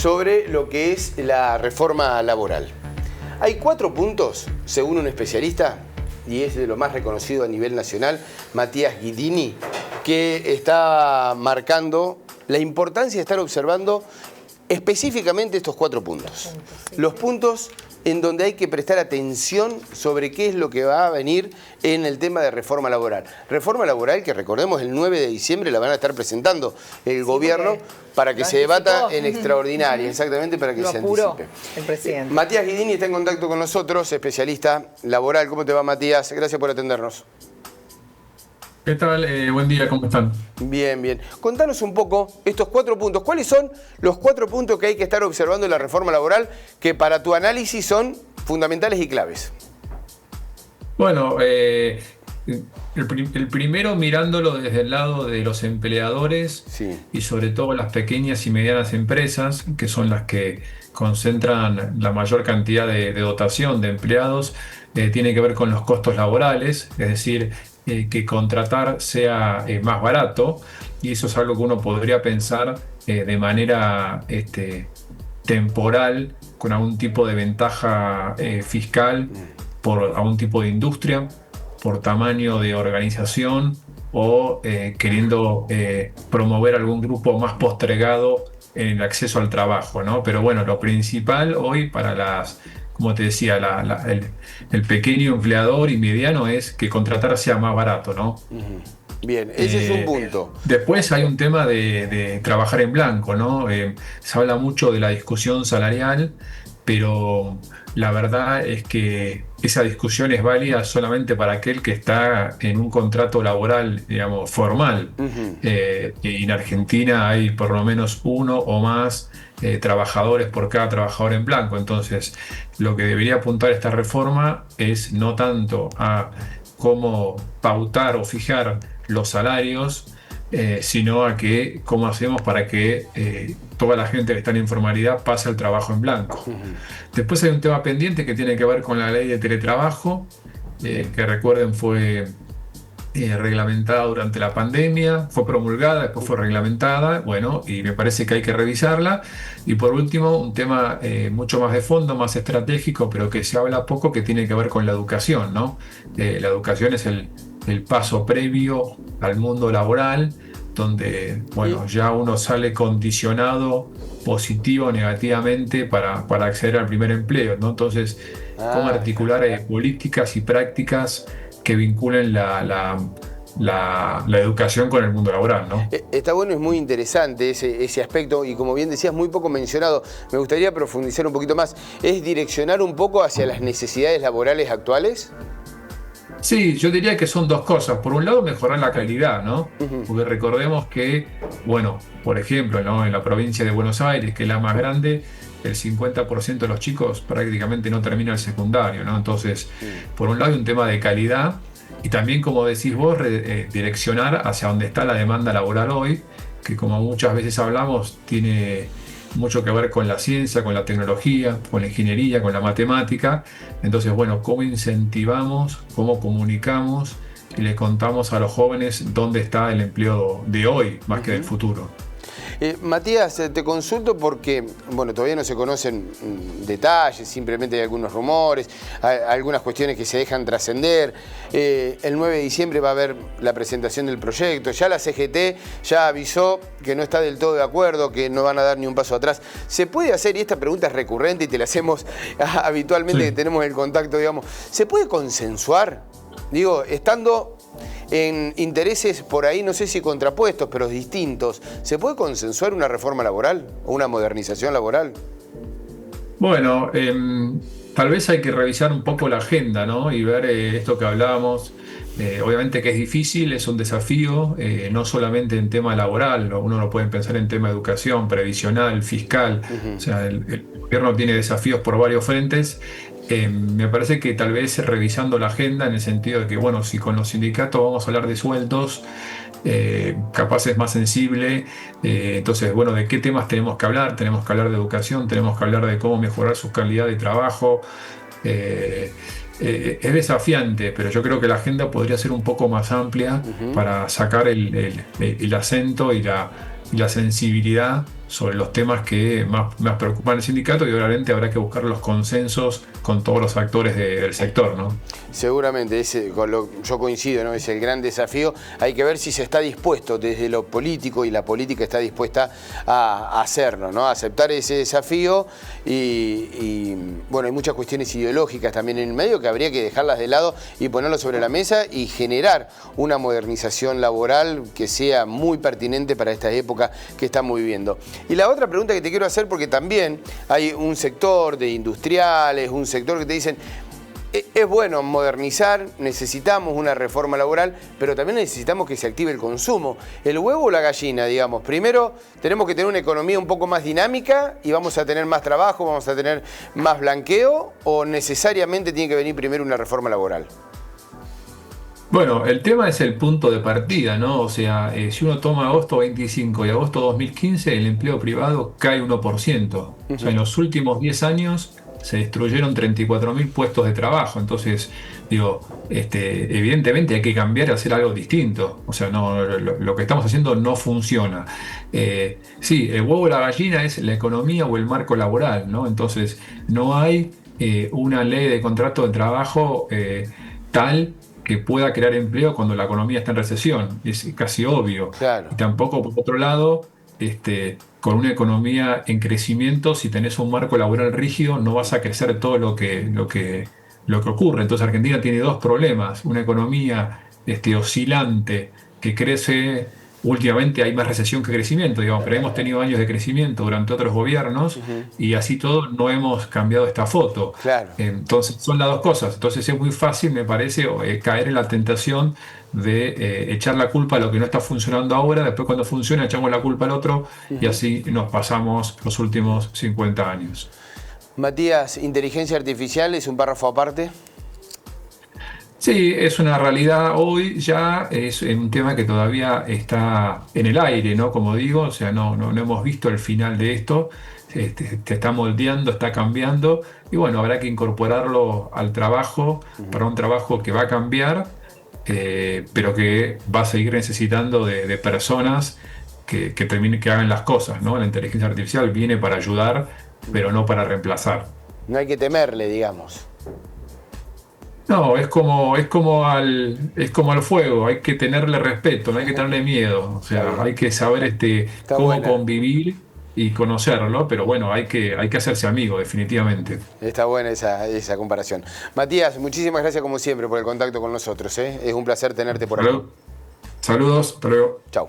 sobre lo que es la reforma laboral. Hay 4 puntos, según un especialista, y es de lo más reconocido a nivel nacional, Matías Guidini, que está marcando la importancia de estar observando específicamente estos 4 puntos. Los puntos en donde hay que prestar atención sobre qué es lo que va a venir en el tema de reforma laboral. Reforma laboral que, recordemos, el 9 de diciembre la van a estar presentando el gobierno para que se debata en extraordinaria, exactamente, para que se anticipe. El presidente. Matías Guidini está en contacto con nosotros, especialista laboral. ¿Cómo te va, Matías? Gracias por atendernos. ¿Qué tal? Buen día, ¿cómo están? Bien, bien. Contanos un poco estos 4 puntos. ¿Cuáles son los 4 puntos que hay que estar observando en la reforma laboral que para tu análisis son fundamentales y claves? Bueno, el primero mirándolo desde el lado de los empleadores, sí, y sobre todo las pequeñas y medianas empresas, que son las que concentran la mayor cantidad de dotación de empleados, tiene que ver con los costos laborales, es decir, que contratar sea más barato, y eso es algo que uno podría pensar de manera temporal, con algún tipo de ventaja fiscal por algún tipo de industria, por tamaño de organización o queriendo promover algún grupo más postergado en el acceso al trabajo, ¿no? Pero bueno, lo principal hoy para como te decía, el pequeño empleador y mediano es que contratar sea más barato, ¿no? Bien, ese es un punto. Después hay un tema de trabajar en blanco, ¿no? Se habla mucho de la discusión salarial, pero la verdad es que esa discusión es válida solamente para aquel que está en un contrato laboral, digamos, formal. Y en Argentina hay por lo menos 1 o más trabajadores por cada trabajador en blanco. Entonces, lo que debería apuntar esta reforma es no tanto a cómo pautar o fijar los salarios, sino a cómo hacemos para que toda la gente que está en informalidad pase al trabajo en blanco. Después hay un tema pendiente que tiene que ver con la ley de teletrabajo, que recuerden fue reglamentada durante la pandemia, fue promulgada, después fue reglamentada, bueno, y me parece que hay que revisarla. Y por último, un tema mucho más de fondo, más estratégico, pero que se habla poco, que tiene que ver con la educación, ¿no? La educación es el paso previo al mundo laboral, donde, bueno, ya uno sale condicionado positivo o negativamente para acceder al primer empleo, ¿no? Entonces, cómo articular políticas y prácticas que vinculen la educación con el mundo laboral, ¿no? Está bueno, es muy interesante ese aspecto y, como bien decías, muy poco mencionado. Me gustaría profundizar un poquito más. ¿Es direccionar un poco hacia las necesidades laborales actuales? Sí, yo diría que son 2 cosas. Por un lado, mejorar la calidad, ¿no? Porque recordemos que, bueno, por ejemplo, ¿no?, en la provincia de Buenos Aires, que es la más grande, el 50% de los chicos prácticamente no termina el secundario, ¿no? Entonces, por un lado hay un tema de calidad, y también, como decís vos, direccionar hacia donde está la demanda laboral hoy, que, como muchas veces hablamos, tiene mucho que ver con la ciencia, con la tecnología, con la ingeniería, con la matemática. Entonces, bueno, ¿cómo incentivamos, cómo comunicamos y le contamos a los jóvenes dónde está el empleo de hoy más que del futuro? Matías, te consulto porque, bueno, todavía no se conocen detalles, simplemente hay algunos rumores, algunas cuestiones que se dejan trascender. El 9 de diciembre va a haber la presentación del proyecto. Ya la CGT ya avisó que no está del todo de acuerdo, que no van a dar ni un paso atrás. ¿Se puede hacer, y esta pregunta es recurrente y te la hacemos habitualmente, sí, que tenemos el contacto, digamos, ¿se puede consensuar? Digo, estando en intereses por ahí, no sé si contrapuestos, pero distintos, ¿se puede consensuar una reforma laboral o una modernización laboral? Bueno, tal vez hay que revisar un poco la agenda, ¿no? Y ver esto que hablábamos. Obviamente que es difícil, es un desafío, no solamente en tema laboral, uno lo puede pensar en tema de educación, previsional, fiscal. O sea, el gobierno tiene desafíos por varios frentes. Me parece que tal vez revisando la agenda, en el sentido de que, bueno, si con los sindicatos vamos a hablar de sueldos, capaz es más sensible. Entonces, bueno, ¿de qué temas tenemos que hablar? Tenemos que hablar de educación, tenemos que hablar de cómo mejorar su calidad de trabajo. Es desafiante, pero yo creo que la agenda podría ser un poco más amplia para sacar el acento y la sensibilidad sobre los temas que más preocupan al sindicato, y obviamente habrá que buscar los consensos con todos los actores del sector, ¿no? Seguramente, yo coincido, ¿no? Es el gran desafío. Hay que ver si se está dispuesto desde lo político, y la política está dispuesta a hacerlo, ¿no? A aceptar ese desafío, y bueno, hay muchas cuestiones ideológicas también en el medio que habría que dejarlas de lado y ponerlo sobre la mesa y generar una modernización laboral que sea muy pertinente para esta época que estamos viviendo. Y la otra pregunta que te quiero hacer, porque también hay un sector de industriales, un sector que te dicen: es bueno modernizar, necesitamos una reforma laboral, pero también necesitamos que se active el consumo. ¿El huevo o la gallina, digamos? Primero tenemos que tener una economía un poco más dinámica y vamos a tener más trabajo, vamos a tener más blanqueo, ¿o necesariamente tiene que venir primero una reforma laboral? Bueno, el tema es el punto de partida, ¿no? O sea, si uno toma agosto 25 y agosto 2015, el empleo privado cae 1%. O sea, en los últimos 10 años se destruyeron 34.000 puestos de trabajo. Entonces, digo, evidentemente hay que cambiar y hacer algo distinto. O sea, no, lo que estamos haciendo no funciona. Sí, el huevo o la gallina es la economía o el marco laboral, ¿no? Entonces, no hay una ley de contrato de trabajo tal que pueda crear empleo cuando la economía está en recesión. Es casi obvio. Claro. Y tampoco, por otro lado, con una economía en crecimiento, si tenés un marco laboral rígido, no vas a crecer todo lo que ocurre. Entonces Argentina tiene dos problemas: una economía oscilante que crece. Últimamente hay más recesión que crecimiento, digamos, pero hemos tenido años de crecimiento durante otros gobiernos, y así todo no hemos cambiado esta foto. Claro. Entonces son las dos cosas. Entonces es muy fácil, me parece, caer en la tentación de echar la culpa a lo que no está funcionando ahora. Después, cuando funciona, echamos la culpa al otro, y así nos pasamos los últimos 50 años. Matías, ¿inteligencia artificial es un párrafo aparte? Sí, es una realidad hoy, ya es un tema que todavía está en el aire, ¿no? Como digo, o sea, no hemos visto el final de esto. Te está moldeando, está cambiando, y bueno, habrá que incorporarlo al trabajo, para un trabajo que va a cambiar, pero que va a seguir necesitando de personas que hagan las cosas, ¿no? La inteligencia artificial viene para ayudar, pero no para reemplazar. No hay que temerle, digamos. No, es como al fuego, hay que tenerle respeto, no hay que tenerle miedo. O sea, hay que saber cómo buena. convivir y conocerlo, pero bueno, hay que hacerse amigo, definitivamente. Está buena esa comparación. Matías, muchísimas gracias como siempre por el contacto con nosotros, ¿eh? Es un placer tenerte por aquí. Saludos, hasta luego. Chau.